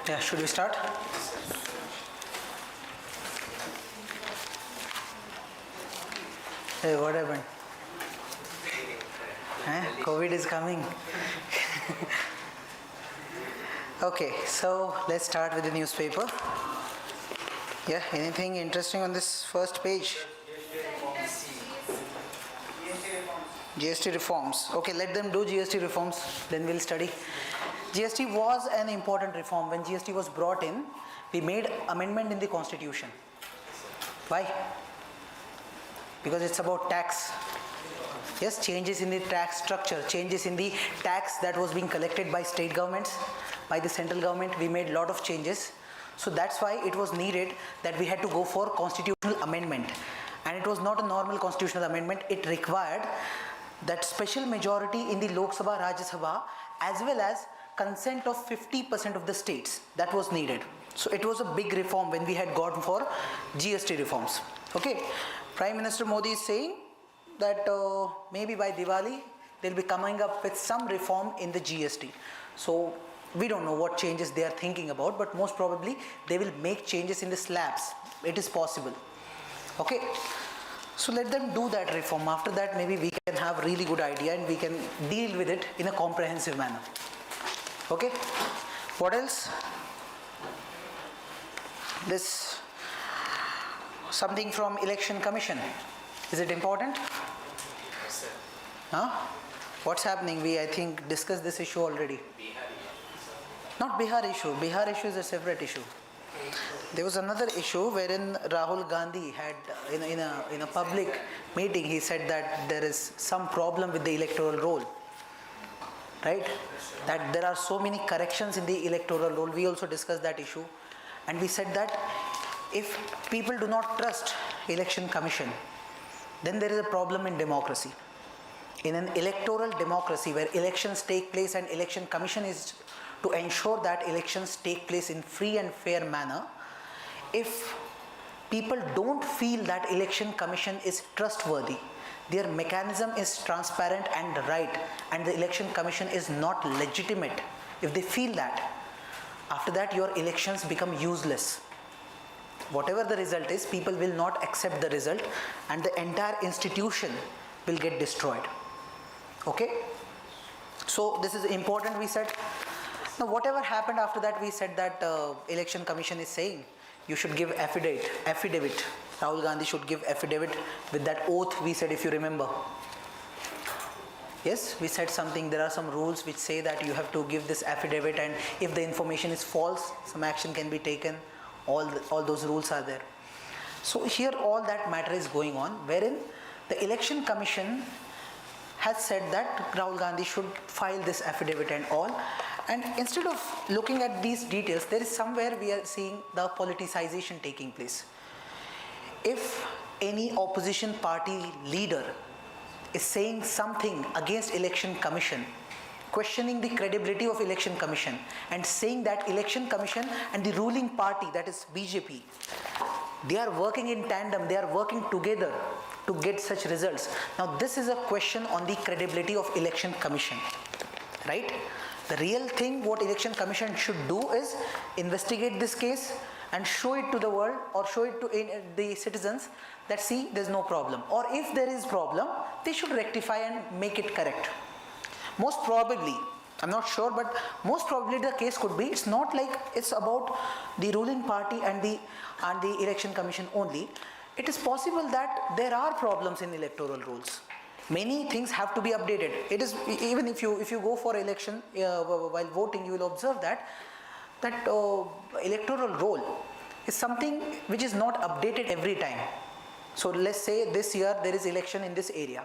Yeah, should we start? Hey, what happened? COVID is coming. Okay, so let's start with the newspaper. Yeah, anything interesting on this first page? GST reforms. Okay, let them do GST reforms, then we'll study. GST was an important reform. When GST was brought in, we made amendment in the constitution. Why? Because it's about tax. Yes, changes in the tax structure, changes in the tax that was being collected by state governments, by the central government. We made a lot of changes. So that's why it was needed that we had to go for constitutional amendment. And it was not a normal constitutional amendment. It required that special majority in the Lok Sabha, Rajya Sabha, as well as consent of 50% of the states. That was needed. So it was a big reform when we had gone for GST reforms. Okay, Prime Minister Modi is saying that maybe by Diwali they'll be coming up with some reform in the GST. So we don't know what changes they are thinking about, but most probably they will make changes in the slabs. It is possible. Okay, so let them do that reform. After that, maybe we can have really good idea and we can deal with it in a comprehensive manner. Okay, what else? This something from Election Commission. Is it important? Yes, sir. Huh? What's happening? We, I think, discussed this issue already. Not Bihar issue. Bihar issue is a separate issue. There was another issue wherein Rahul Gandhi had, in a public meeting, he said that there is some problem with the electoral roll. Right? That there are so many corrections in the electoral roll. We also discussed that issue. And we said that if people do not trust Election Commission, then there is a problem in democracy. In an electoral democracy where elections take place and Election Commission is to ensure that elections take place in free and fair manner, if people don't feel that Election Commission is trustworthy, their mechanism is transparent and right, and the Election Commission is not legitimate, if they feel that, after that your elections become useless. Whatever the result is, people will not accept the result and the entire institution will get destroyed. Okay? So this is important, we said. Now whatever happened after that, we said that Election Commission is saying you should give affidavit. Rahul Gandhi should give affidavit with that oath, we said, if you remember. Yes, we said something, there are some rules which say that you have to give this affidavit, and if the information is false, some action can be taken. All those rules are there. So here all that matter is going on, wherein the Election Commission has said that Rahul Gandhi should file this affidavit and all. And instead of looking at these details, there is somewhere we are seeing the politicization taking place. If any opposition party leader is saying something against Election Commission, questioning the credibility of Election Commission and saying that Election Commission and the ruling party, that is BJP, they are working in tandem, they are working together to get such results. Now this is a question on the credibility of Election Commission, right? The real thing what Election Commission should do is investigate this case and show it to the world, or show it to the citizens that see, there's no problem, or if there is problem, they should rectify and make it correct. Most probably, I'm not sure, but most probably the case could be, it's not like it's about the ruling party and the Election Commission only. It is possible that there are problems in electoral rolls. Many things have to be updated. It is, even if you go for election while voting, you will observe that electoral roll is something which is not updated every time. So let's say this year there is election in this area,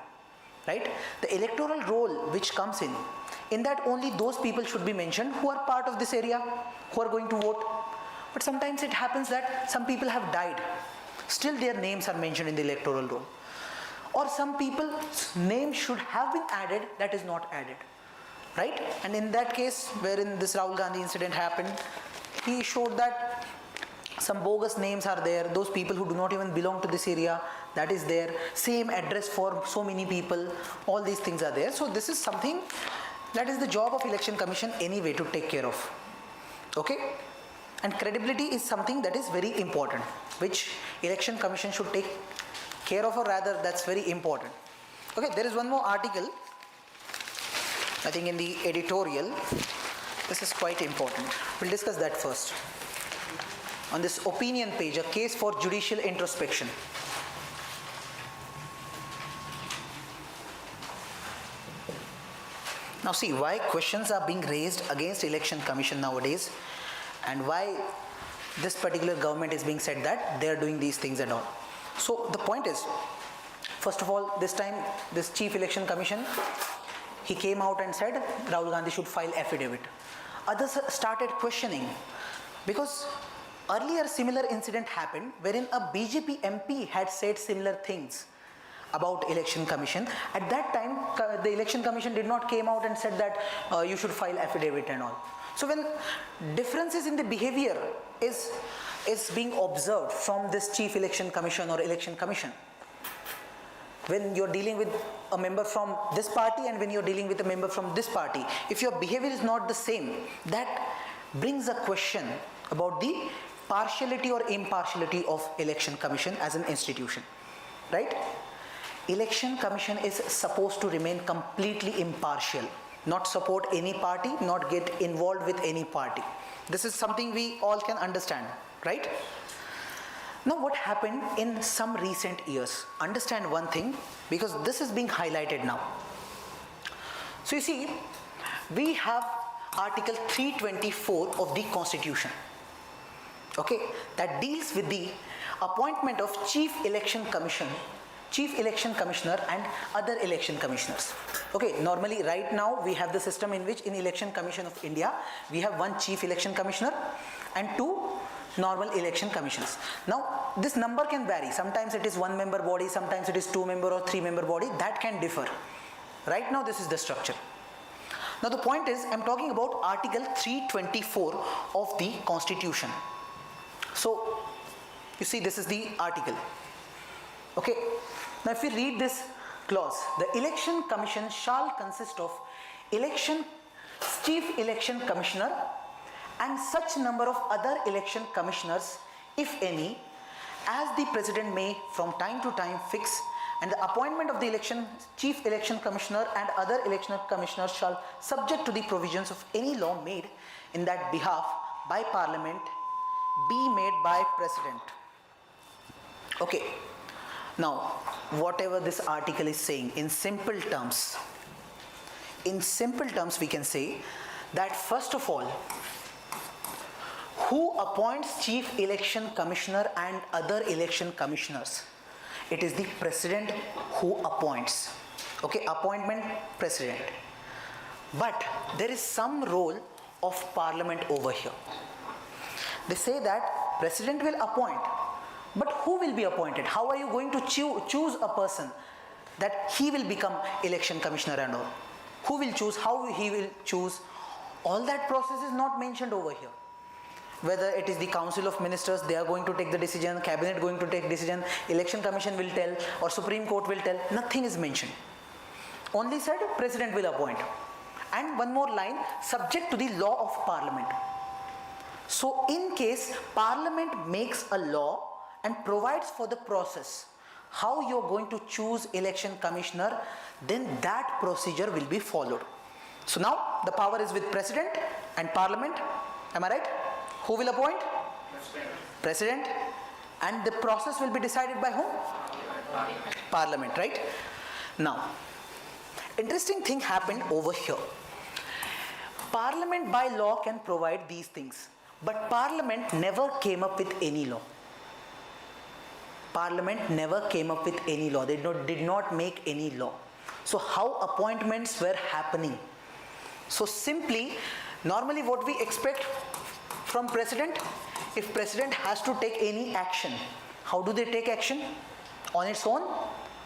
right? The electoral roll which comes in that only those people should be mentioned who are part of this area, who are going to vote. But sometimes it happens that some people have died, still their names are mentioned in the electoral roll. Or some people's name should have been added, that is not added, right? And in that case, wherein this Rahul Gandhi incident happened, he showed that some bogus names are there, those people who do not even belong to this area, that is there, same address for so many people, all these things are there. So this is something that is the job of Election Commission anyway to take care of. Okay? And credibility is something that is very important, which election commission should take care of, or rather that's very important. Okay, there is one more article, I think in the editorial. This is quite important. We'll discuss that first. On this opinion page, a case for judicial introspection. Now see why questions are being raised against election commission nowadays, and why this particular government is being said that they are doing these things and all. So the point is, first of all, this time this chief election commission, he came out and said Rahul Gandhi should file affidavit. Others started questioning, because earlier similar incident happened wherein a BJP MP had said similar things about election commission. At that time the election commission did not came out and said that you should file affidavit and all. So when differences in the behavior is being observed from this chief election commission or election commission, when you're dealing with a member from this party and when you're dealing with a member from this party, if your behavior is not the same, that brings a question about the partiality or impartiality of election commission as an institution, right? Election commission is supposed to remain completely impartial, not support any party, not get involved with any party. This is something we all can understand, right? Now what happened in some recent years? Understand one thing, because this is being highlighted now. So you see, we have Article 324 of the Constitution, okay, that deals with the appointment of Chief Election Commissioner and other election commissioners. Okay, normally right now we have the system in which in Election Commission of India, we have one Chief Election Commissioner and 2 normal election commissioners. Now this number can vary. Sometimes it is 1 member body, sometimes it is 2 member or 3 member body. That can differ. Right now this is the structure. Now the point is, I'm talking about Article 324 of the Constitution. So you see, this is the article. Okay. Now if we read this clause, the election commission shall consist of chief election commissioner and such number of other election commissioners, if any, as the president may from time to time fix, and the appointment of the chief election commissioner and other election commissioners shall, subject to the provisions of any law made in that behalf by parliament, be made by president. Okay. Now, whatever this article is saying, in simple terms we can say that first of all, who appoints chief election commissioner and other election commissioners? It is the president who appoints. Okay, appointment president. But there is some role of parliament over here. They say that president will appoint, but who will be appointed? How are you going to choose a person that he will become election commissioner and all? Who will choose? How he will choose? All that process is not mentioned over here. Whether it is the Council of Ministers, they are going to take the decision, Cabinet going to take decision, Election Commission will tell, or Supreme Court will tell. Nothing is mentioned. Only said President will appoint. And one more line, subject to the law of Parliament. So in case Parliament makes a law and provides for the process, how you are going to choose election commissioner, then that procedure will be followed. So now the power is with President and Parliament. Am I right? Who will appoint? President. And the process will be decided by whom? Parliament, right? Now, interesting thing happened over here. Parliament by law can provide these things, but Parliament never came up with any law. Parliament never came up with any law. They did not make any law. So how appointments were happening? So simply, normally what we expect from President, if President has to take any action, how do they take action? On its own,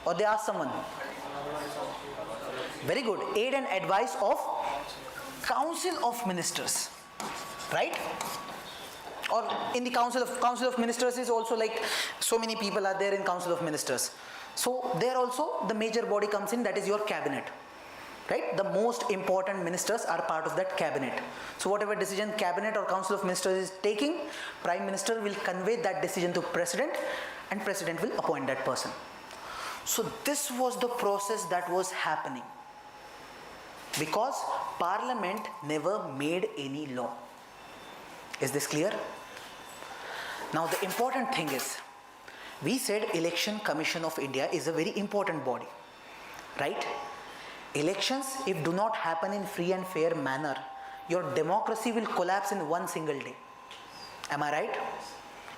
or they ask someone? Very good. Aid and advice of Council of Ministers, right? Or in the Council of Ministers is also like so many people are there in Council of Ministers. So there also the major body comes in, that is your cabinet. right? The most important ministers are part of that cabinet. So whatever decision cabinet or council of ministers is taking, prime minister will convey that decision to president and president will appoint that person. So this was the process that was happening because parliament never made any law. Is this clear? Now the important thing is, we said Election Commission of India is a very important body, right? Elections, if do not happen in free and fair manner, your democracy will collapse in one single day. Am I right?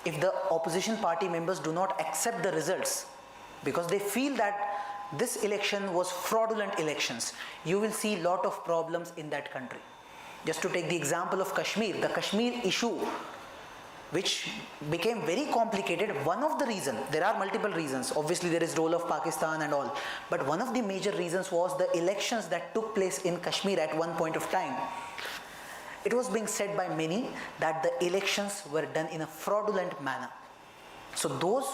If the opposition party members do not accept the results because they feel that this election was fraudulent elections, you will see lot of problems in that country. Just to take the example of Kashmir, the Kashmir issue, which became very complicated. One of the reasons, there are multiple reasons, obviously there is role of Pakistan and all, but one of the major reasons was the elections that took place in Kashmir at one point of time. It was being said by many that the elections were done in a fraudulent manner. So those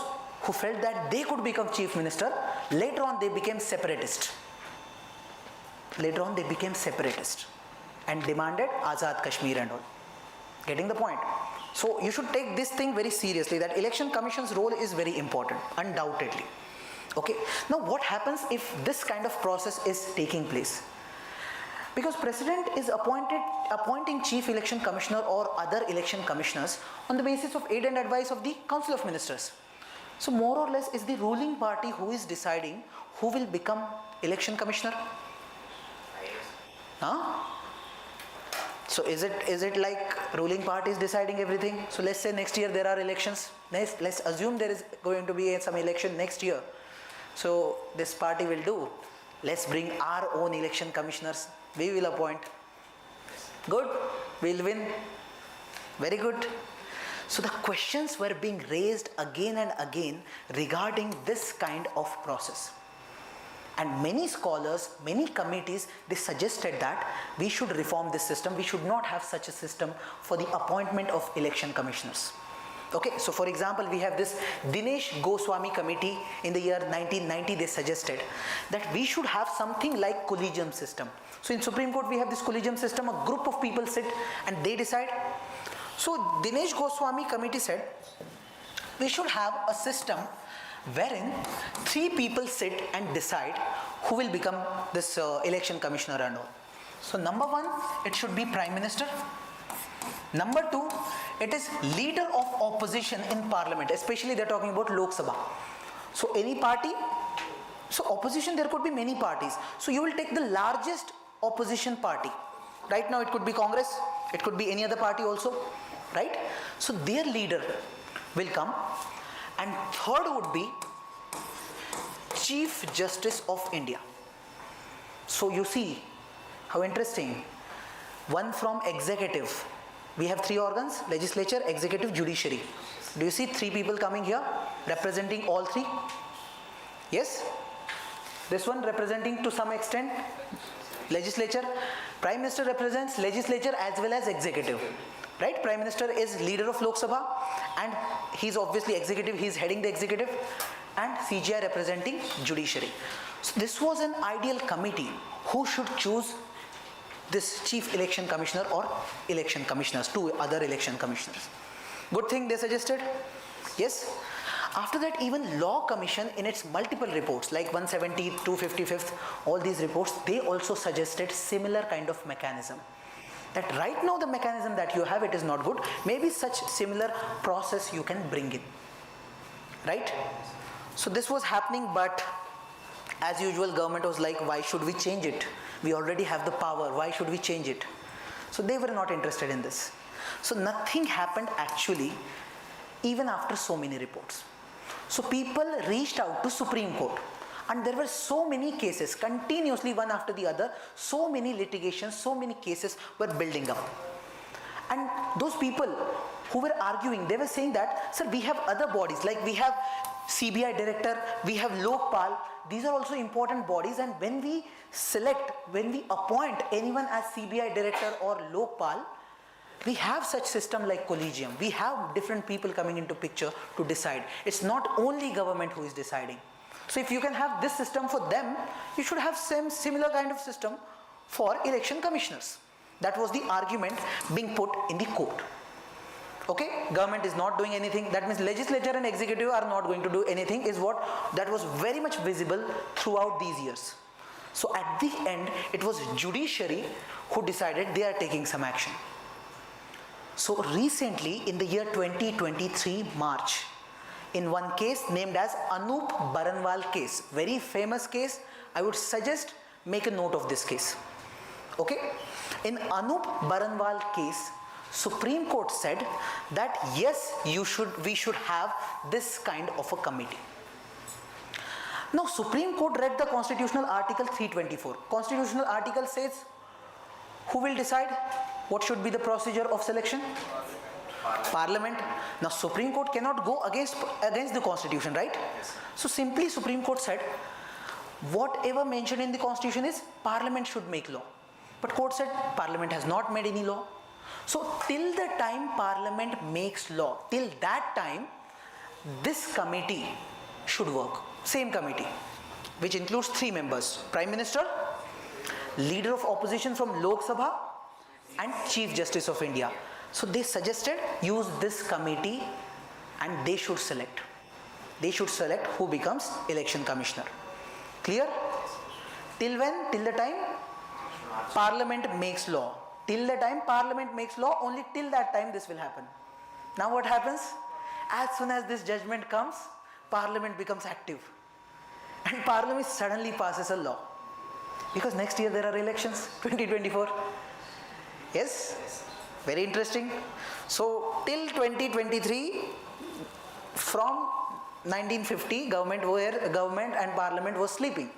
who felt that they could become chief minister, later on they became separatist. Later on they became separatist and demanded Azad Kashmir and all. Getting the point? So you should take this thing very seriously, that election commission's role is very important, undoubtedly. Okay. Now what happens if this kind of process is taking place? Because president is appointing chief election commissioner or other election commissioners on the basis of aid and advice of the council of ministers. So more or less is the ruling party who is deciding who will become election commissioner. Huh? So is it like ruling party is deciding everything? So let's say next year there are elections. Let's assume there is going to be some election next year. So this party will do, let's bring our own election commissioners. We will appoint. Good, we'll win. Very good. So the questions were being raised again and again regarding this kind of process. And many scholars, many committees, they suggested that we should reform this system. We should not have such a system for the appointment of election commissioners. Okay, so for example, we have this Dinesh Goswami committee in the year 1990. They suggested that we should have something like collegium system. So in Supreme Court, we have this collegium system. A group of people sit and they decide. So Dinesh Goswami committee said we should have a system wherein 3 people sit and decide who will become this election commissioner and all. So number 1, it should be prime minister. Number 2, it is leader of opposition in parliament, especially they're talking about Lok Sabha. So any party, so opposition, there could be many parties. So you will take the largest opposition party. Right now it could be Congress, it could be any other party also, right? So their leader will come. And third would be Chief Justice of India. So you see how interesting. One from executive. We have 3 organs: legislature, executive, judiciary. Do you see 3 people coming here representing all 3? Yes? This one representing to some extent legislature. Prime Minister represents legislature as well as executive. Right? Prime Minister is leader of Lok Sabha and he's obviously executive, he's heading the executive, and CGI representing judiciary. So this was an ideal committee who should choose this chief election commissioner or election commissioners, 2 other election commissioners. Good thing they suggested? Yes. After that, even Law Commission in its multiple reports like 170, 255th, all these reports, they also suggested similar kind of mechanism. That right now the mechanism that you have, it is not good. Maybe such similar process you can bring in. Right? So this was happening, but as usual government was like, why should we change it? We already have the power, why should we change it? So they were not interested in this. So nothing happened actually even after so many reports. So people reached out to Supreme Court. And there were so many cases, continuously one after the other, so many litigations, so many cases were building up. And those people who were arguing, they were saying that, sir, we have other bodies, like we have CBI director, we have Lokpal, these are also important bodies, and when we appoint anyone as CBI director or Lokpal, we have such system like collegium. We have different people coming into picture to decide. It's not only government who is deciding. So if you can have this system for them, you should have similar kind of system for election commissioners. That was the argument being put in the court. Okay, government is not doing anything. That means legislature and executive are not going to do anything, is what that was very much visible throughout these years. So at the end, it was judiciary who decided they are taking some action. So recently, in the year 2023 March, in one case named as Anup Baranwal case, very famous case, I would suggest make a note of this case. Okay, in Anup Baranwal case, Supreme Court said that yes, we should have this kind of a committee. Now Supreme Court read the constitutional article 324. Constitutional article says, who will decide what should be the procedure of selection? Parliament. Now Supreme Court cannot go against the constitution, right? Yes. So simply Supreme Court said, whatever mentioned in the constitution is Parliament should make law. But court said Parliament has not made any law. So till the time Parliament makes law, till that time this committee should work. Same committee, which includes 3 members: Prime Minister, Leader of Opposition from Lok Sabha, and Chief Justice of India. So they suggested use this committee and they should select. They should select who becomes election commissioner. Clear? Till when? Till the time Parliament makes law. Till the time Parliament makes law, only till that time this will happen. Now what happens? As soon as this judgment comes, Parliament becomes active. And Parliament suddenly passes a law. Because next year there are elections, 2024. Yes? Very interesting. So till 2023, from 1950, government and Parliament was sleeping.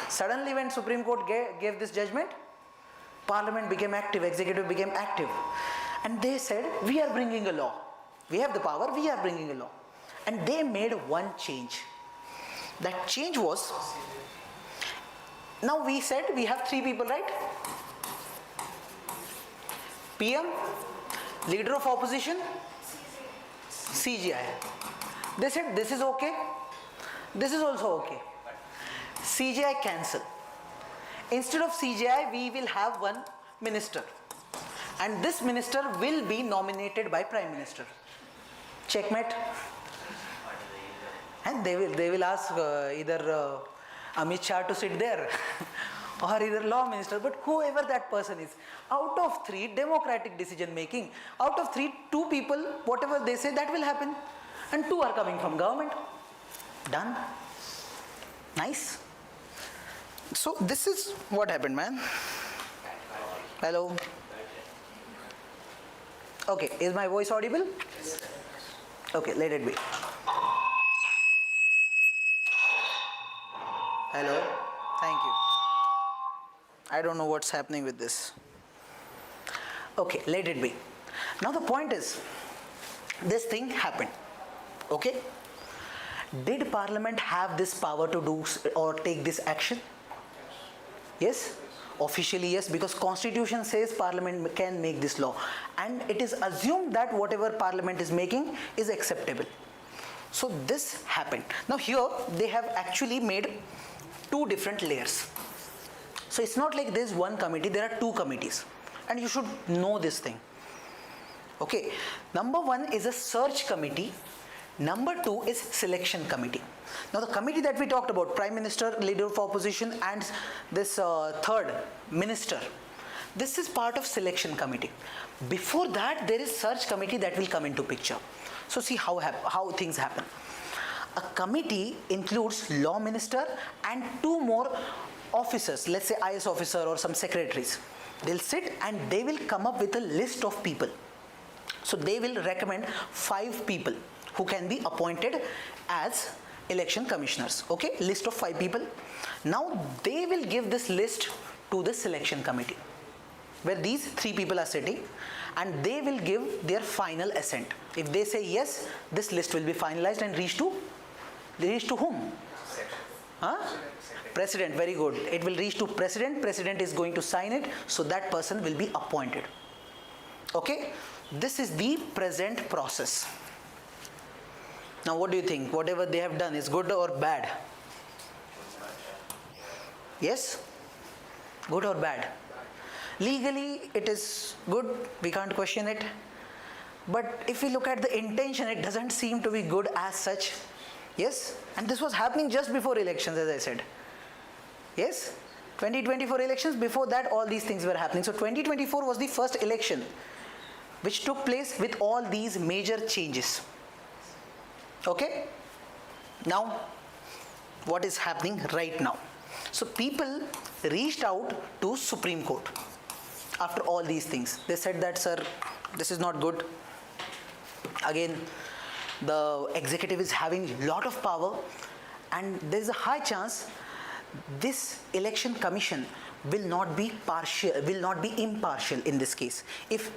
Suddenly when Supreme Court gave this judgment, Parliament became active, executive became active. And they said, we are bringing a law. We have the power, we are bringing a law. And they made one change. That change was, now we said we have 3 people, right? PM, Leader of Opposition, CGI. They said this is okay, this is also okay. CGI cancel. Instead of CGI, we will have one minister. And this minister will be nominated by Prime Minister. Checkmate. And they will ask either Amit Shah to sit there or either law minister, but whoever that person is. Out of 3, democratic decision making. Out of 3, 2 people, whatever they say, that will happen. And 2 are coming from government. Done. Nice. So this is what happened, man. Hello. Okay, is my voice audible? Okay, let it be. Hello. Thank you. I don't know what's happening with this. Okay, let it be. Now the point is, this thing happened. Okay? Did Parliament have this power to do or take this action? Yes? Officially yes, because Constitution says Parliament can make this law. And it is assumed that whatever Parliament is making is acceptable. So this happened. Now here they have actually made 2 different layers. So it's not like there's one committee, there are 2 committees. And you should know this thing. Okay, number 1 is a search committee. Number 2 is selection committee. Now the committee that we talked about, Prime Minister, Leader of Opposition, and this third minister, this is part of selection committee. Before that, there is search committee that will come into picture. So see how things happen. A committee includes law minister and 2 more officers, let's say IAS officer or some secretaries. They'll sit and they will come up with a list of people. So they will recommend 5 people who can be appointed as election commissioners. Okay, list of 5 people. Now they will give this list to the selection committee, where these 3 people are sitting, and they will give their final assent. If they say yes, this list will be finalized and reach to whom? Huh? President. Very good. It will reach to President. President is going to sign it, so that person will be appointed. Okay, this is the present process. Now what do you think? Whatever they have done is good or bad? Yes? Good or bad? Legally, it is good. We can't question it. But if we look at the intention, it doesn't seem to be good as such. Yes? And this was happening just before elections, as I said. Yes? 2024 elections, before that all these things were happening. So 2024 was the first election which took place with all these major changes. Okay? Now, what is happening right now? So people reached out to Supreme Court after all these things. They said that, sir, this is not good. Again, the executive is having a lot of power, and there is a high chance this election commission will not be impartial in this case. If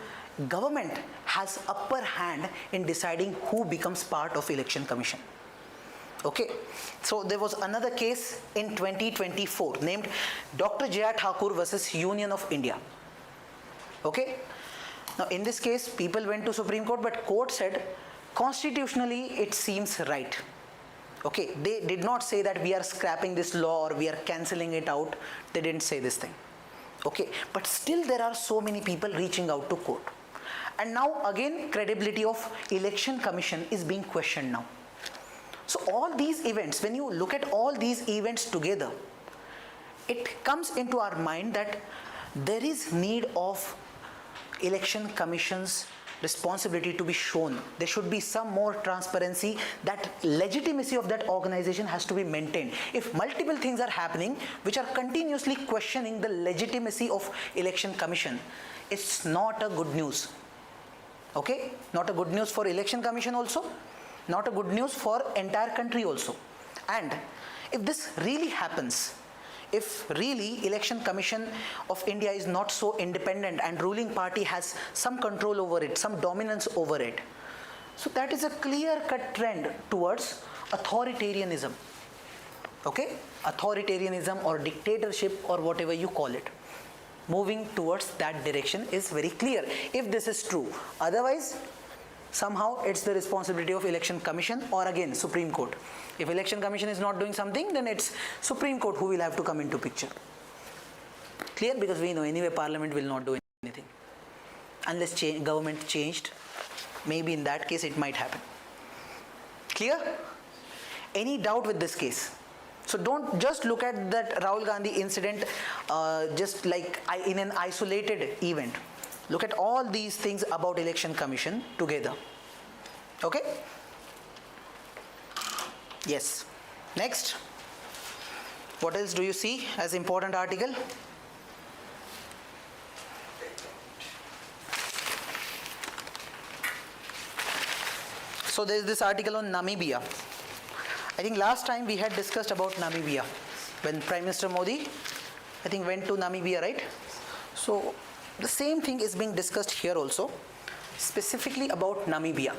government has upper hand in deciding who becomes part of election commission. Okay, so there was another case in 2024 named Dr. Jaya Thakur versus Union of India. Okay, now in this case people went to Supreme Court, but court said constitutionally it seems right. Okay, they did not say that we are scrapping this law or we are cancelling it out. They didn't say this thing. Okay, but still there are so many people reaching out to court. And now again credibility of election commission is being questioned now. So all these events, when you look at all these events together, it comes into our mind that there is need of election commission's responsibility to be shown. There should be some more transparency. That legitimacy of that organization has to be maintained. If multiple things are happening which are continuously questioning the legitimacy of election commission, it's not a good news. Okay, not a good news for election commission also, not a good news for entire country also. And if this really happens, if really election commission of India is not so independent and ruling party has some control over it, some dominance over it, so that is a clear-cut trend towards authoritarianism. Okay, authoritarianism or dictatorship or whatever you call it, moving towards that direction is very clear if this is true. Otherwise, somehow it's the responsibility of election commission or again Supreme Court. If election commission is not doing something, then it's Supreme Court who will have to come into picture. Clear? Because we know anyway Parliament will not do anything unless government changed. Maybe in that case it might happen. Clear? Any doubt with this case? So don't just look at that Rahul Gandhi incident just like in an isolated event. Look at all these things about election commission together. Okay? Yes. Next. What else do you see as important article? So there is this article on Namibia. I think last time we had discussed about Namibia when Prime Minister Modi, I think, went to Namibia, right? So the same thing is being discussed here also, specifically about Namibia.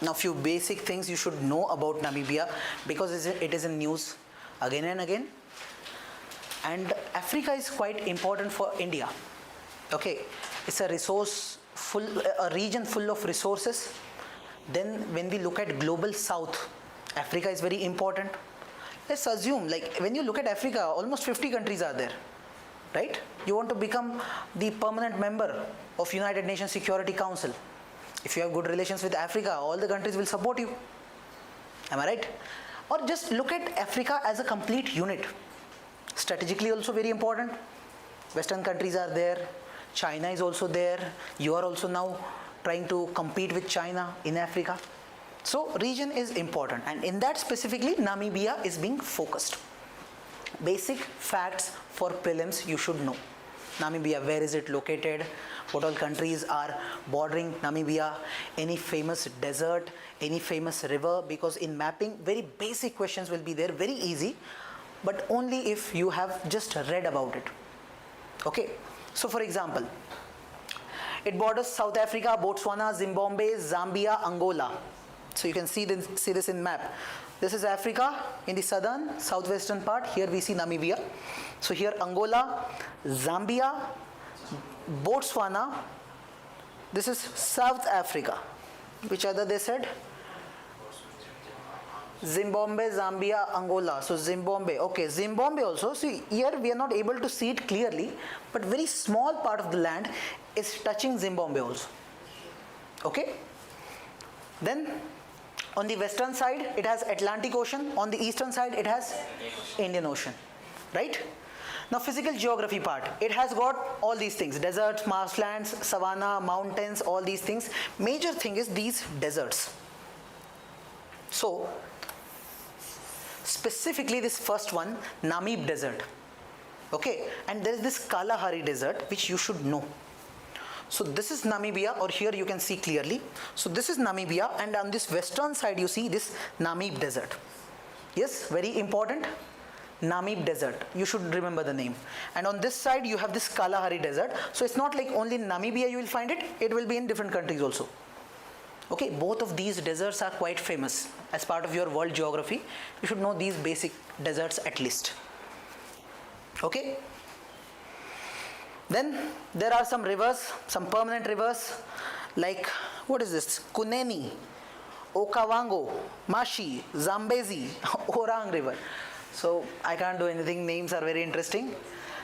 Now few basic things you should know about Namibia because it is in news again and again. And Africa is quite important for India. Okay, it's a region full of resources. Then when we look at global south, Africa is very important. Let's assume, like when you look at Africa, almost 50 countries are there, right? You want to become the permanent member of United Nations Security Council. If you have good relations with Africa, all the countries will support you. Am I right? Or just look at Africa as a complete unit. Strategically also very important. Western countries are there. China is also there. You are also now trying to compete with China in Africa. So region is important, and in that specifically Namibia is being focused. Basic facts for prelims you should know. Namibia, where is it located? What all countries are bordering Namibia? Any famous desert? Any famous river? Because in mapping, very basic questions will be there, very easy, but only if you have just read about it. Okay, so for example, it borders South Africa, Botswana, Zimbabwe, Zambia, Angola. So you can see this in map. This is Africa in the southern, southwestern part. Here we see Namibia. So here Angola, Zambia, Botswana. This is South Africa. Which other they said? Zimbabwe, Zambia, Angola. So Zimbabwe, okay, Zimbabwe also. See, here we are not able to see it clearly, but very small part of the land is touching Zimbabwe also. Okay. Then on the western side it has Atlantic Ocean, on the eastern side it has Indian Ocean, right? Now physical geography part, it has got all these things: deserts, marshlands, savanna, mountains, all these things. Major thing is these deserts. So specifically this first one, Namib Desert, okay, and there is this Kalahari Desert which you should know. So this is Namibia, or here you can see clearly. So this is Namibia, and on this western side you see this Namib Desert. Yes, very important, Namib Desert, you should remember the name. And on this side you have this Kalahari Desert. So it's not like only in Namibia you will find it, it will be in different countries also. Okay, both of these deserts are quite famous. As part of your world geography, you should know these basic deserts at least. Okay. Then there are some rivers, some permanent rivers, like what is this? Kuneni, Okavango, Mashi, Zambezi, Orang River. So I can't do anything, names are very interesting.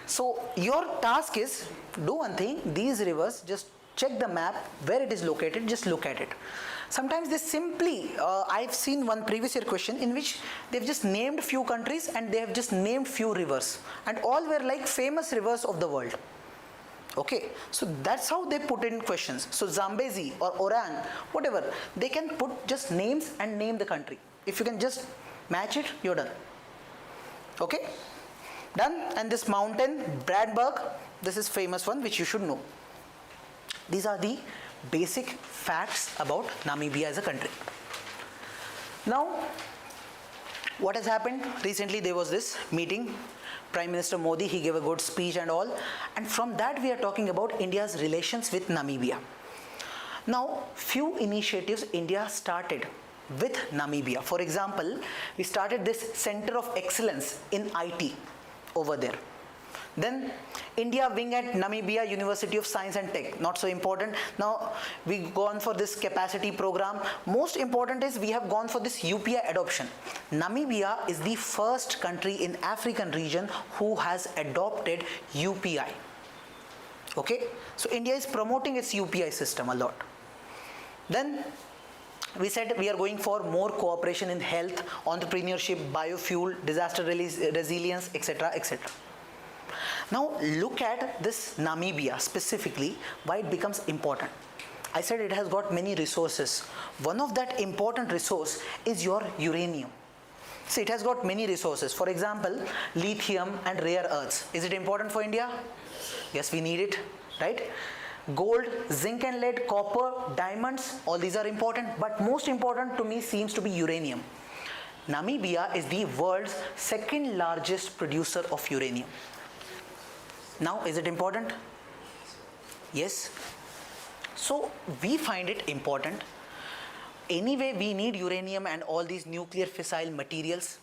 So your task is, do one thing, these rivers, just check the map where it is located, just look at it. Sometimes they simply, I've seen one previous year question in which they've just named few countries and they have just named few rivers, and all were like famous rivers of the world. Okay, so that's how they put in questions. So Zambezi or Orang, whatever, they can put just names and name the country. If you can just match it, you're done. Okay, done. And this mountain, Bradberg, this is famous one which you should know. These are the basic facts about Namibia as a country. Now, what has happened? Recently there was this meeting, Prime Minister Modi, he gave a good speech and all, and from that we are talking about India's relations with Namibia. Now, few initiatives India started with Namibia. For example, we started this Center of Excellence in IT over there. Then India wing at Namibia University of Science and Tech, not so important. Now we gone for this capacity program. Most important is we have gone for this UPI adoption. Namibia is the first country in African region who has adopted UPI. Okay, so India is promoting its UPI system a lot. Then we said we are going for more cooperation in health, entrepreneurship, biofuel, disaster resilience, etc., etc. Now look at this Namibia specifically, why it becomes important. I said it has got many resources. One of that important resource is your uranium. See, it has got many resources. For example, lithium and rare earths. Is it important for India? Yes, we need it, right? Gold, zinc and lead, copper, diamonds, all these are important, but most important to me seems to be uranium. Namibia is the world's second largest producer of uranium. Now, is it important? Yes. So we find it important. Anyway, we need uranium and all these nuclear fissile materials,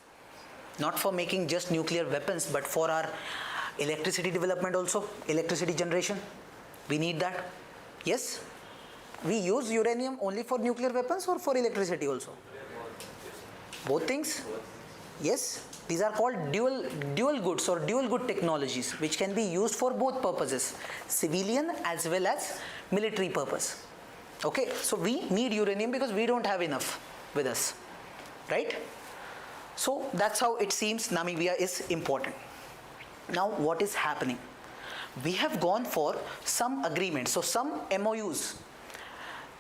not for making just nuclear weapons, but for our electricity development also, electricity generation. We need that. Yes. We use uranium only for nuclear weapons or for electricity also? Both things? Yes. These are called dual goods or dual good technologies which can be used for both purposes, civilian as well as military purpose. Okay, so we need uranium because we don't have enough with us, right? So that's how it seems Namibia is important. Now what is happening? We have gone for some agreements. So some MOUs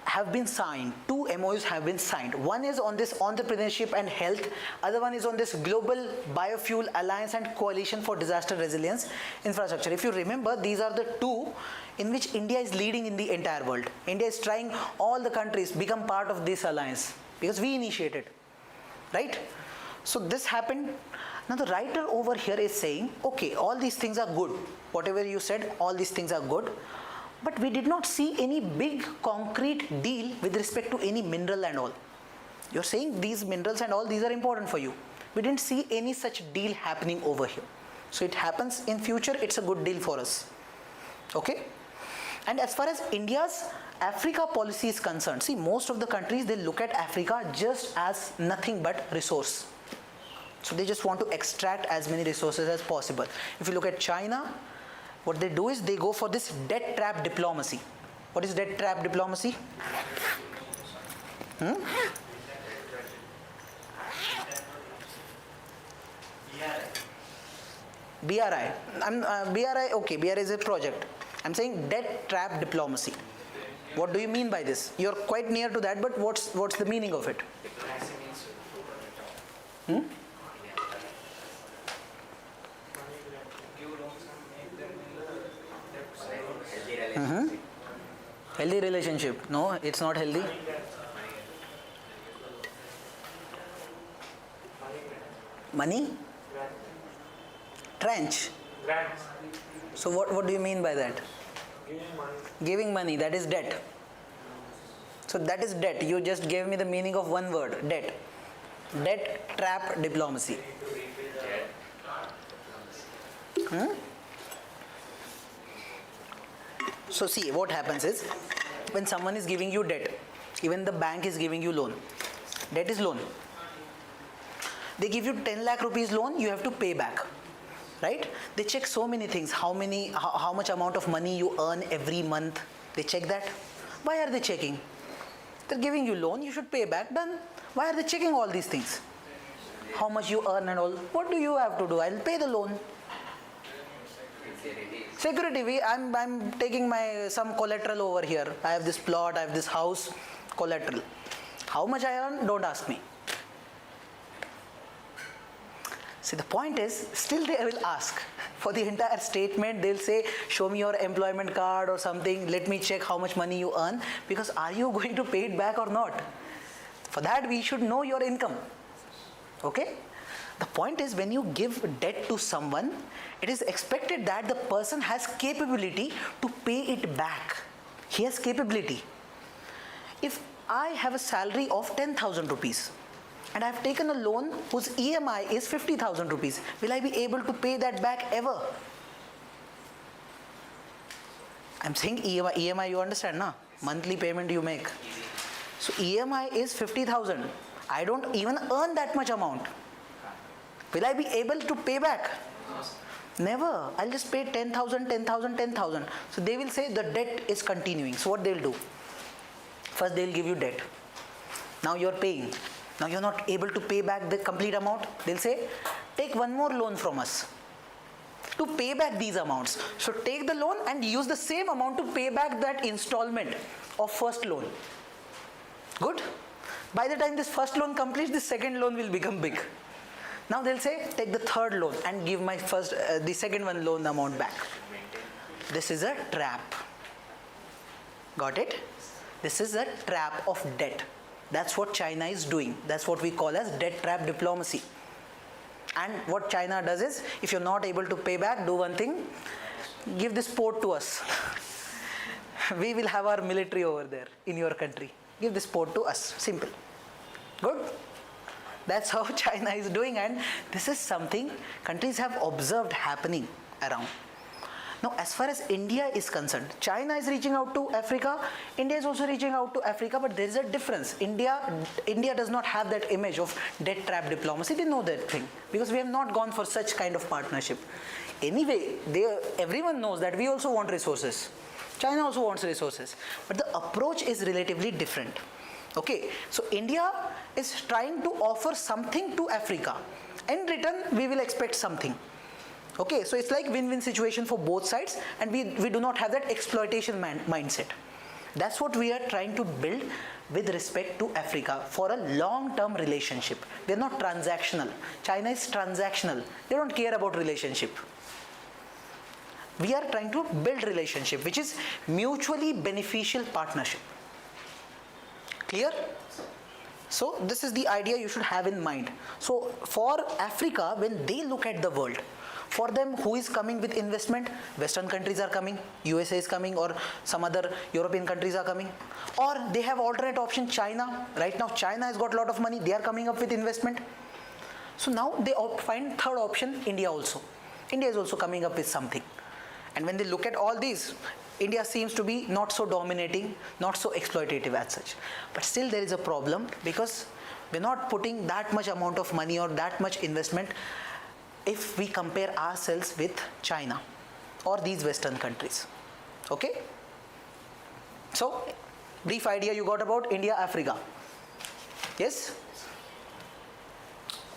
have been signed. 2 MOUs have been signed. One is on this entrepreneurship and health. Other one is on this Global Biofuel Alliance and Coalition for Disaster Resilience Infrastructure. If you remember, these are the 2 in which India is leading in the entire world. India is trying all the countries become part of this alliance because we initiated, right? So this happened. Now the writer over here is saying, okay, all these things are good. Whatever you said, all these things are good. But we did not see any big concrete deal with respect to any mineral and all. You're saying these minerals and all these are important for you. We didn't see any such deal happening over here. So it happens in future, it's a good deal for us. Okay. And as far as India's Africa policy is concerned, see, most of the countries, they look at Africa just as nothing but resource. So they just want to extract as many resources as possible. If you look at China, what they do is they go for this debt trap diplomacy. What is debt trap diplomacy? BRI. BRI, okay, BRI is a project. I'm saying debt trap diplomacy. What do you mean by this? You're quite near to that, but what's the meaning of it? Healthy relationship? No, it's not healthy. Money? Trench. So what do you mean by that? Giving money, that is debt. So that is debt. You just gave me the meaning of one word, debt. Debt trap diplomacy. So see, what happens is, when someone is giving you debt, even the bank is giving you loan. Debt is loan. They give you 10 lakh rupees loan, you have to pay back. Right? They check so many things, how much amount of money you earn every month. They check that. Why are they checking? They're giving you loan, you should pay back, done. Why are they checking all these things? How much you earn and all. What do you have to do? I'll pay the loan. Security, I'm taking some collateral over here. I have this plot, I have this house, collateral. How much I earn? Don't ask me. See, the point is, still they will ask. For the entire statement, they'll say, show me your employment card or something, let me check how much money you earn, because are you going to pay it back or not? For that, we should know your income. Okay? The point is, when you give debt to someone, it is expected that the person has capability to pay it back. He has capability. If I have a salary of 10,000 rupees, and I have taken a loan whose EMI is 50,000 rupees, will I be able to pay that back ever? I'm saying EMI you understand, na? Monthly payment you make. So EMI is 50,000. I don't even earn that much amount. Will I be able to pay back? Never. I'll just pay 10,000, 10,000, 10,000. So they will say the debt is continuing. So what they'll do? First they'll give you debt. Now you're paying. Now you're not able to pay back the complete amount. They'll say, take one more loan from us to pay back these amounts. So take the loan and use the same amount to pay back that installment of first loan. Good? By the time this first loan completes, the second loan will become big. Now they'll say, take the third loan and give my the second one loan amount back. This is a trap. Got it? This is a trap of debt. That's what China is doing. That's what we call as debt trap diplomacy. And what China does is, if you're not able to pay back, do one thing, give this port to us. We will have our military over there in your country. Give this port to us. Simple. Good? That's how China is doing, and this is something countries have observed happening around. Now, as far as India is concerned, China is reaching out to Africa, India is also reaching out to Africa, but there is a difference. India does not have that image of debt trap diplomacy. They know that thing, because we have not gone for such kind of partnership. Anyway, everyone knows that we also want resources. China also wants resources, but the approach is relatively different. Okay, so India is trying to offer something to Africa. In return, we will expect something. Okay, so it's like win-win situation for both sides, and we do not have that exploitation mindset. That's what we are trying to build with respect to Africa for a long-term relationship. They're not transactional. China is transactional. They don't care about relationship. We are trying to build relationship, which is mutually beneficial partnership. Clear? So this is the idea you should have in mind. So for Africa, when they look at the world, for them, who is coming with investment? Western countries are coming, USA is coming, or some other European countries are coming. Or they have alternate option, China. Right now, China has got a lot of money. They are coming up with investment. So now they find third option, India also. India is also coming up with something. And when they look at all these, India seems to be not so dominating, not so exploitative as such. But still there is a problem, because we're not putting that much amount of money or that much investment if we compare ourselves with China or these Western countries. Okay? So, brief idea you got about India, Africa. Yes?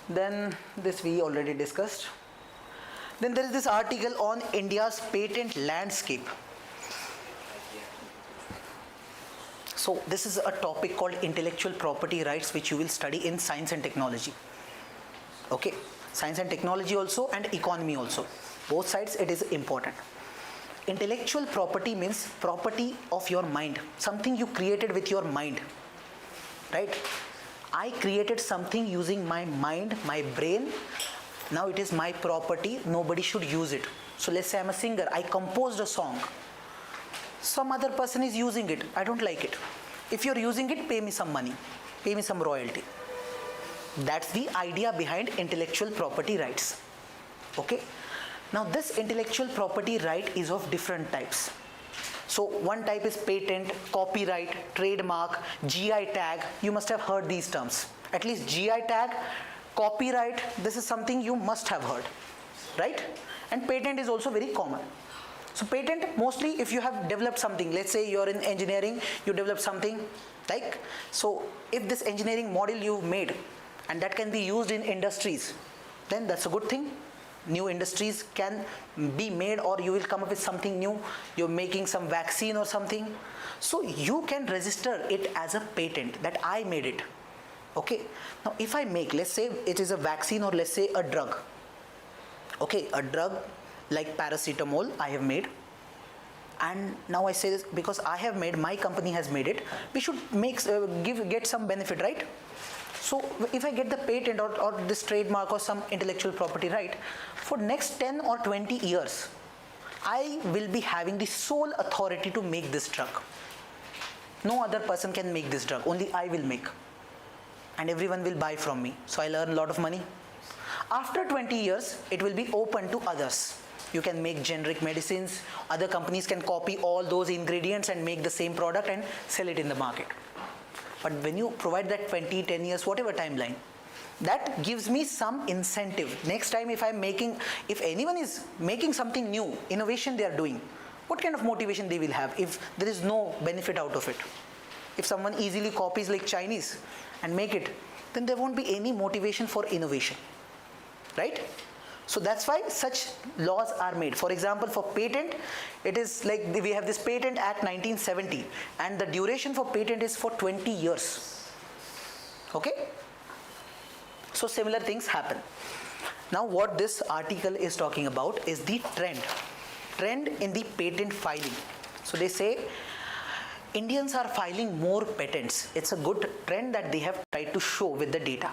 Then this we already discussed. Then there is this article on India's patent landscape. So this is a topic called intellectual property rights, which you will study in science and technology. Okay, science and technology also, and economy also. Both sides it is important. Intellectual property means property of your mind, something you created with your mind, right? I created something using my mind, my brain. Now it is my property, nobody should use it. So let's say I'm a singer, I composed a song. Some other person is using it, I don't like it. If you're using it, pay me some money, pay me some royalty. That's the idea behind intellectual property rights. Okay? Now this intellectual property right is of different types. So one type is patent, copyright, trademark, GI tag. You must have heard these terms. At least GI tag, copyright, this is something you must have heard, right? And patent is also very common. So patent, mostly if you have developed something, let's say you're in engineering, you develop something like, so if this engineering model you made and that can be used in industries, then that's a good thing. New industries can be made, or you will come up with something new. You're making some vaccine or something. So you can register it as a patent that I made it. Okay. Now if I make, let's say it is a vaccine, or let's say a drug. Okay, a drug like paracetamol I have made, and now I say this because I have made, my company has made it, we should make get some benefit, right? So if I get the patent or this trademark or some intellectual property right, for next 10 or 20 years I will be having the sole authority to make this drug. No other person can make this drug, only I will make, and everyone will buy from me, so I'll earn a lot of money. After 20 years it will be open to others. You can make generic medicines, other companies can copy all those ingredients and make the same product and sell it in the market. But when you provide that 20, 10 years, whatever timeline, that gives me some incentive. Next time if anyone is making something new, innovation they are doing, what kind of motivation they will have if there is no benefit out of it? If someone easily copies like Chinese and make it, then there won't be any motivation for innovation, right? So that's why such laws are made. For example, for patent, it is like we have this Patent Act 1970, and the duration for patent is for 20 years. Okay? So similar things happen. Now what this article is talking about is the trend in the patent filing. So they say Indians are filing more patents. It's a good trend that they have tried to show with the data.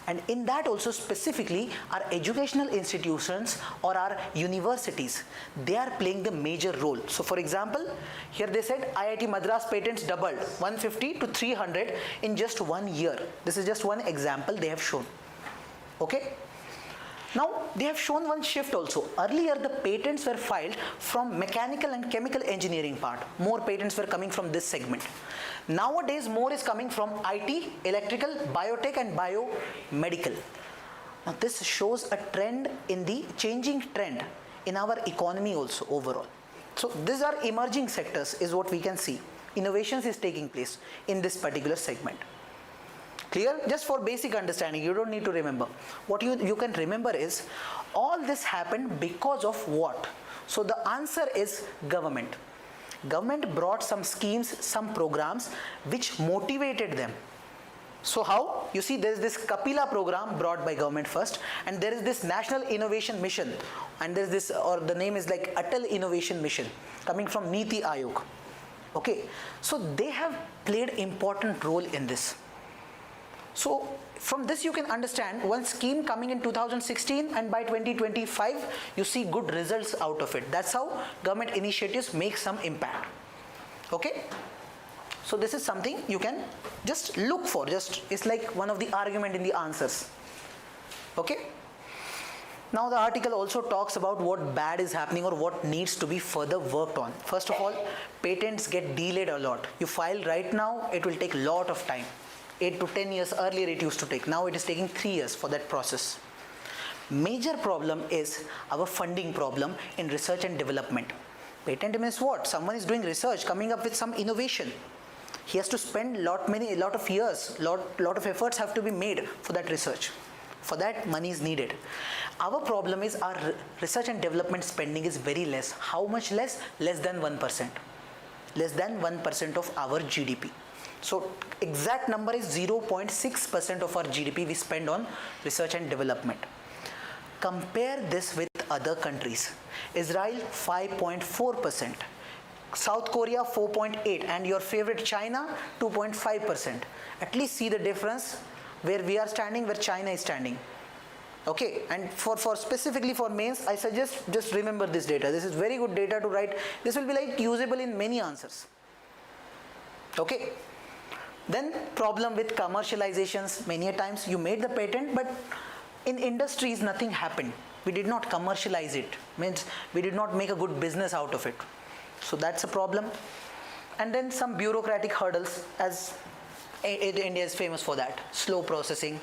And in that also specifically, our educational institutions or our universities, they are playing the major role. So for example, here they said IIT Madras patents doubled 150 to 300 in just 1 year. This is just one example they have shown. Okay. Now they have shown one shift also. Earlier the patents were filed from mechanical and chemical engineering part. More patents were coming from this segment. Nowadays more is coming from IT, electrical, biotech and biomedical. Now this shows a trend in the changing trend in our economy also overall. So these are emerging sectors is what we can see. Innovations is taking place in this particular segment. Clear? Just for basic understanding, you don't need to remember. What you can remember is all this happened because of what? So the answer is government. Government brought some schemes, some programs which motivated them. So how? You see there is this Kapila program brought by government first, and there is this National Innovation Mission, and there is this, or the name is like Atal Innovation Mission coming from Niti Aayog. Okay, so they have played important role in this. So from this you can understand one scheme coming in 2016, and by 2025 you see good results out of it. That's how government initiatives make some impact. Okay. So this is something you can just look for, it's like one of the argument in the answers. Okay. Now the article also talks about what bad is happening or what needs to be further worked on. First of all, patents get delayed a lot. You file right now, it will take a lot of time. 8 to 10 years earlier it used to take. Now it is taking 3 years for that process. Major problem is our funding problem in research and development. Patent means what? Someone is doing research, coming up with some innovation. He has to spend lot of years, lot of efforts have to be made for that research. For that, money is needed. Our problem is our research and development spending is very less. How much less? Less than 1%. Less than 1% of our GDP. So exact number is 0.6% of our GDP we spend on research and development. Compare this with other countries. Israel 5.4%. South Korea 4.8%, and your favorite China 2.5%. At least see the difference where we are standing, where China is standing. Okay, and for specifically for mains, I suggest just remember this data. This is very good data to write. This will be like usable in many answers. Okay. Then problem with commercializations. Many a times you made the patent, but in industries nothing happened. We did not commercialize it. Means we did not make a good business out of it. So that's a problem. And then some bureaucratic hurdles, as India is famous for that. Slow processing,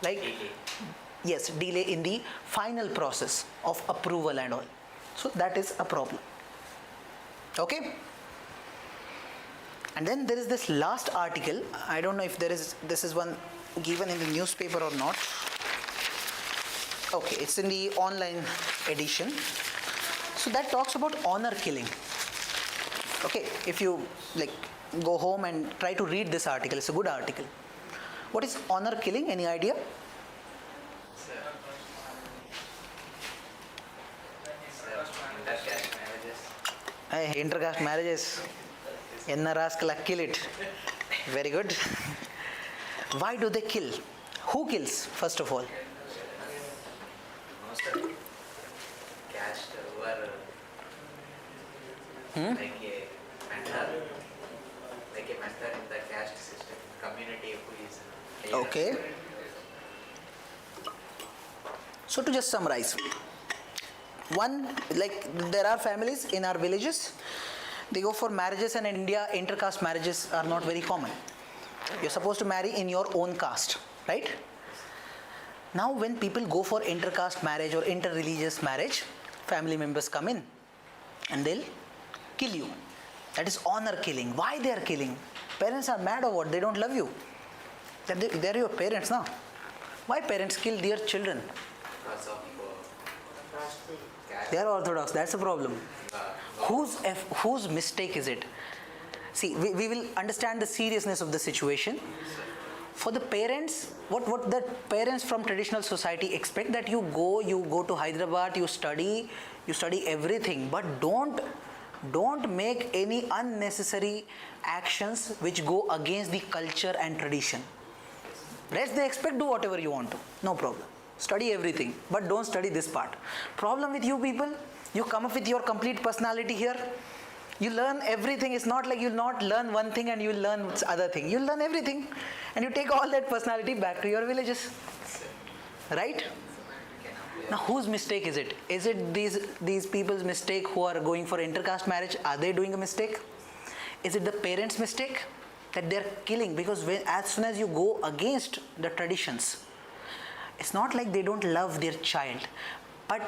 like delay. Yes, delay in the final process of approval and all. So that is a problem. Okay. And then there is this last article. I don't know if this is one given in the newspaper or not. Okay, it's in the online edition. So that talks about honor killing. Okay, if you like go home and try to read this article, it's a good article. What is honor killing? Any idea? Hey, intercaste marriages. Enna raskala, kill it. Very good. Why do they kill? Who kills, first of all? Like a mentor in the caste system, community who is okay. So to just summarize, one, like there are families in our villages, they go for marriages, and in India intercaste marriages are not very common. You're supposed to marry in your own caste, right? Now when people go for intercaste marriage or interreligious marriage, family members come in and they'll kill you. That is honor killing. Why they are killing? Parents are mad or what? They don't love you. They're your parents now. Why parents kill their children? Because of They are orthodox. That's the problem. Whose mistake is it? See, we will understand the seriousness of the situation. For the parents, what the parents from traditional society expect, that you go to Hyderabad, you study everything, but don't make any unnecessary actions which go against the culture and tradition. Rest they expect, do whatever you want to, no problem. Study everything, but don't study this part. Problem with you people, you come up with your complete personality here. You learn everything. It's not like you'll not learn one thing and you'll learn other thing. You'll learn everything and you take all that personality back to your villages. Right? Now whose mistake is it? Is it these people's mistake who are going for intercaste marriage? Are they doing a mistake? Is it the parents' mistake that they're killing? Because as soon as you go against the traditions, it's not like they don't love their child. But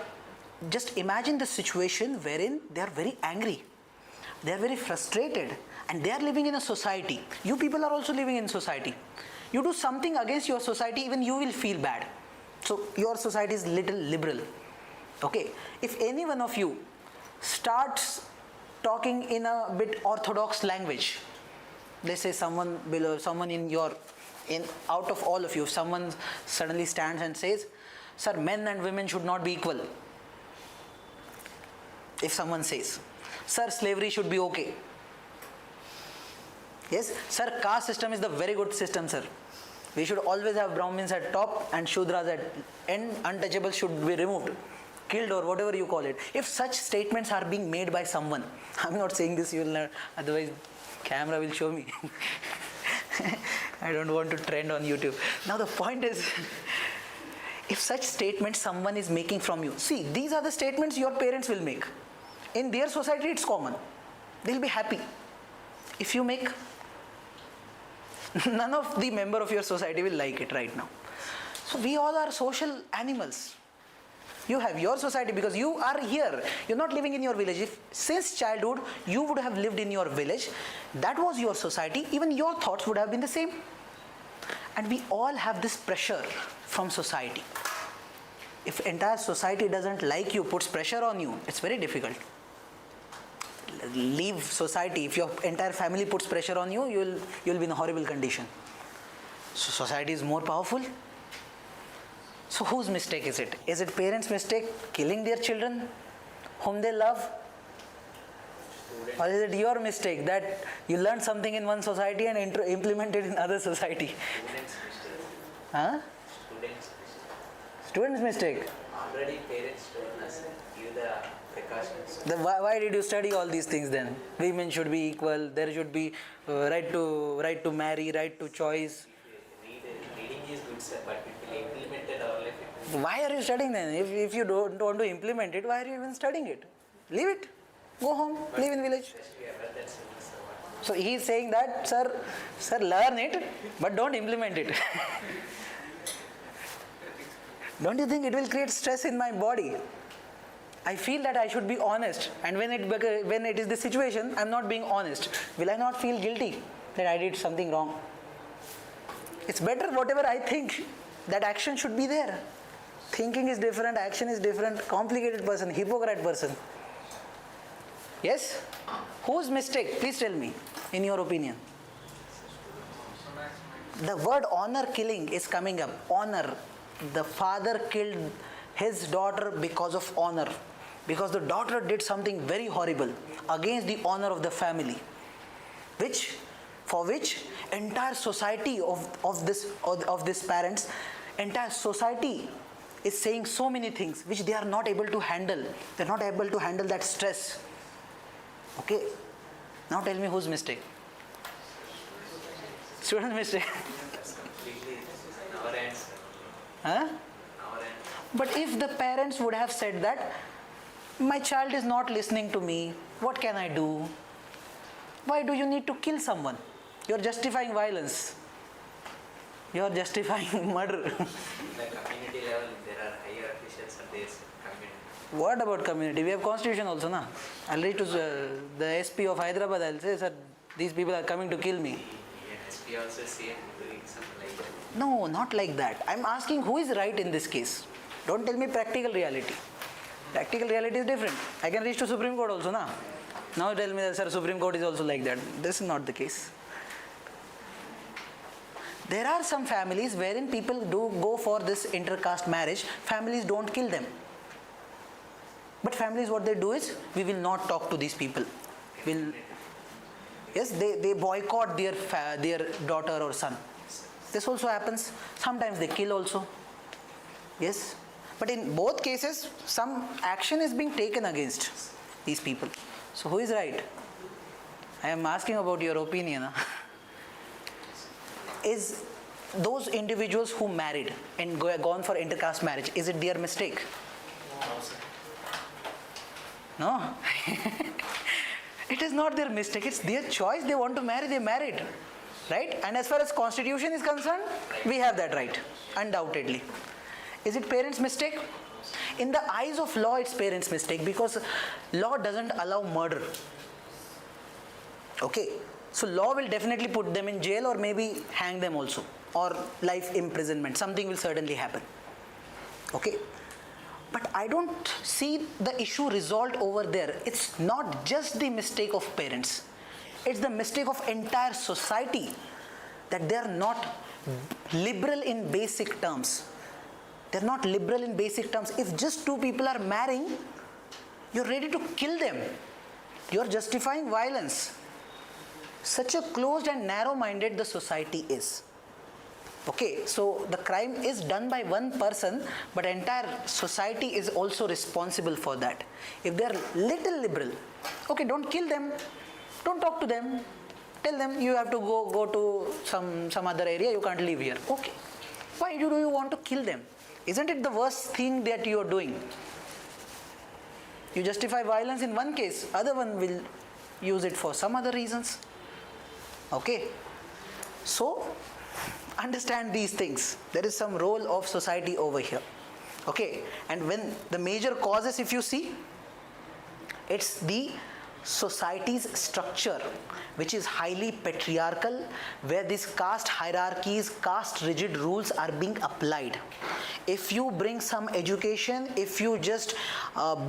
just imagine the situation wherein they are very angry. They are very frustrated and they are living in a society. You people are also living in society. You do something against your society, even you will feel bad. So your society is little liberal. Okay. If any one of you starts talking in a bit orthodox language, let's say someone out of all of you, someone suddenly stands and says, "Sir, men and women should not be equal." If someone says, "Sir, slavery should be okay." Yes, sir, caste system is the very good system, sir. We should always have Brahmins at top and Shudras at end. Untouchables should be removed, killed, or whatever you call it. If such statements are being made by someone, I'm not saying this, you will learn, otherwise camera will show me. I don't want to trend on YouTube. Now the point is, If such statements someone is making from you, see, these are the statements your parents will make. In their society, it's common. They'll be happy. If you make, none of the member of your society will like it right now. So we all are social animals. You have your society because you are here. You're not living in your village. If since childhood you would have lived in your village, that was your society, even your thoughts would have been the same. And we all have this pressure from society. If entire society doesn't like you, puts pressure on you, it's very difficult. Leave society. If your entire family puts pressure on you, you'll be in a horrible condition. So society is more powerful. So whose mistake is it? Is it parents' mistake, killing their children whom they love? Or is it your mistake that you learned something in one society and implemented in other society? Students' mistake. Huh? Students' mistake. Students' mistake. Already parents told us, give the precautions. Why did you study all these things then? Women should be equal. There should be right to marry, right to choice. Reading is good, sir, but it will implement it our life. Why are you studying then? If you don't want to implement it, why are you even studying it? Leave it. Go home. Live in village. So he is saying that, sir, learn it, but don't implement it. Don't you think it will create stress in my body? I feel that I should be honest, and when it is the situation, I'm not being honest. Will I not feel guilty that I did something wrong? It's better whatever I think, that action should be there. Thinking is different, action is different, complicated person, hypocrite person. Yes? Whose mistake? Please tell me, in your opinion. The word honor killing is coming up. Honor. The father killed his daughter because of honor. Because the daughter did something very horrible against the honor of the family. For which entire society of this parents, entire society is saying so many things which they are not able to handle. They are not able to handle that stress. Okay, now tell me whose mistake? Student's mistake. Completely our hands. Huh? Our hands. But if the parents would have said that, my child is not listening to me, what can I do? Why do you need to kill someone? You're justifying violence. You're justifying murder. In the community level, there are higher officials of this community. What about community? We have constitution also, na? I'll read to the SP of Hyderabad, I'll say, sir, these people are coming to kill me. Even SP also CM doing something like that. No, not like that. I'm asking who is right in this case. Don't tell me practical reality. Practical reality is different. I can reach to Supreme Court also, na? Now tell me that, sir, Supreme Court is also like that. This is not the case. There are some families wherein people do go for this intercaste marriage. Families don't kill them. But families, what they do is, we will not talk to these people. Yes, they boycott their daughter or son. This also happens. Sometimes they kill also. Yes. But in both cases, some action is being taken against these people. So who is right? I am asking about your opinion. Is those individuals who married and gone for intercaste marriage, is it their mistake? No. It is not their mistake. It's their choice. They want to marry, they married. Right? And as far as constitution is concerned, we have that right. Undoubtedly. Is it parents' mistake? In the eyes of law, it's parents' mistake because law doesn't allow murder. Okay. So law will definitely put them in jail or maybe hang them also, or life imprisonment. Something will certainly happen. Okay. But I don't see the issue resolved over there. It's not just the mistake of parents. It's the mistake of entire society that they are not liberal in basic terms. They're not liberal in basic terms. If just two people are marrying, you're ready to kill them. You're justifying violence. Such a closed and narrow-minded the society is. Okay, so the crime is done by one person, but entire society is also responsible for that. If they are little liberal, okay, don't kill them, don't talk to them, tell them you have to go to some other area, you can't live here. Okay, why do you want to kill them? Isn't it the worst thing that you are doing? You justify violence in one case, other one will use it for some other reasons. Okay? So, understand these things. There is some role of society over here. Okay? And when the major causes, if you see, it's the society's structure, which is highly patriarchal, where these caste hierarchies, caste rigid rules are being applied. If you bring some education, if you just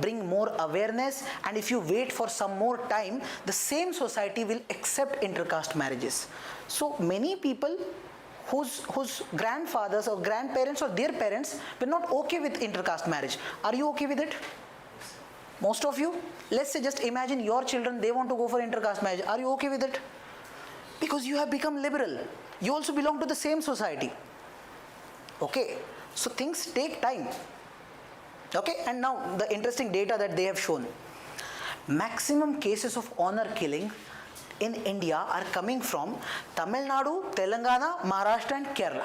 bring more awareness, and if you wait for some more time, the same society will accept intercaste marriages. So many people whose grandfathers or grandparents or their parents were not okay with intercaste marriage. Are you okay with it? Most of you? Let's say, just imagine your children, they want to go for intercaste marriage. Are you okay with it? Because you have become liberal. You also belong to the same society. Okay? So things take time. Okay? And now the interesting data that they have shown. Maximum cases of honor killing in India are coming from Tamil Nadu, Telangana, Maharashtra and Kerala.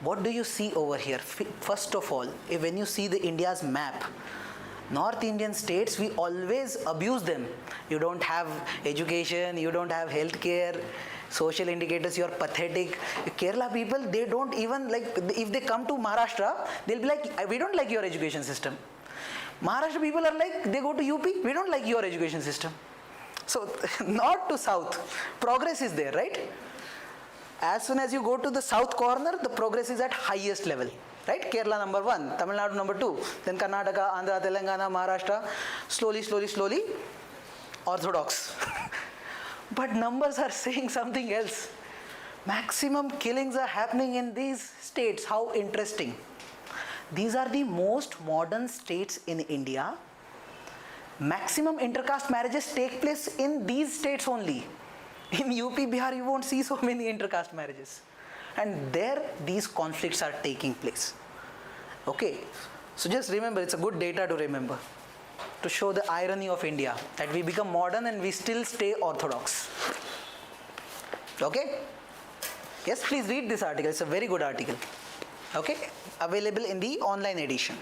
What do you see over here? First of all, when you see the India's map, North Indian states, we always abuse them. You don't have education, you don't have healthcare, social indicators, you are pathetic. Kerala people, they don't even like, if they come to Maharashtra, they'll be like, we don't like your education system. Maharashtra people are like, they go to UP, we don't like your education system. So, north to south, progress is there, right? As soon as you go to the south corner, the progress is at highest level, right? Kerala number 1, Tamil Nadu number 2, then Karnataka, Andhra, Telangana, Maharashtra, slowly, orthodox. But numbers are saying something else. Maximum killings are happening in these states. How interesting. These are the most modern states in India. Maximum intercaste marriages take place in these states only. In UP, Bihar, you won't see so many intercaste marriages. And there, these conflicts are taking place. Okay, so just remember, it's a good data to remember, to show the irony of India, that we become modern and we still stay orthodox. Okay? Yes, please read this article. It's a very good article. Okay? Available in the online edition.